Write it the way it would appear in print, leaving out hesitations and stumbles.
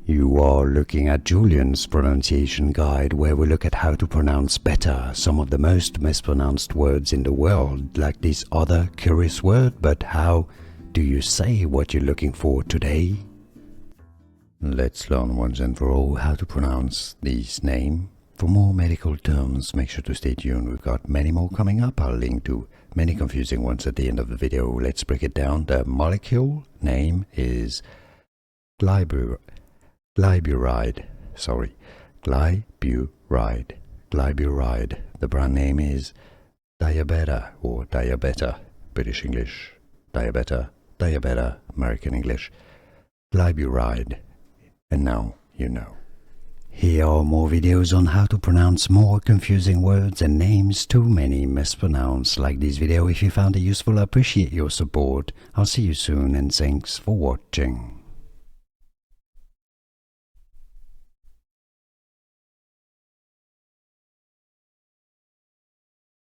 You are looking at Julian's pronunciation guide, where we look at how to pronounce better some of the most mispronounced words in the world, like this other curious word. But how do you say what you're looking for today? Let's learn once and for all how to pronounce this name. For more medical terms, make sure to stay tuned. We've got many more coming up. I'll link to many confusing ones at the end of the video. Let's break it down. The molecule name is Glyburide. Glyburide. The brand name is DiaBeta or DiaBeta, British English. DiaBeta, American English. Glyburide. And now you know. Here are more videos on how to pronounce more confusing words and names too many mispronounced. Like this video if you found it useful. I appreciate your support. I'll see you soon and thanks for watching.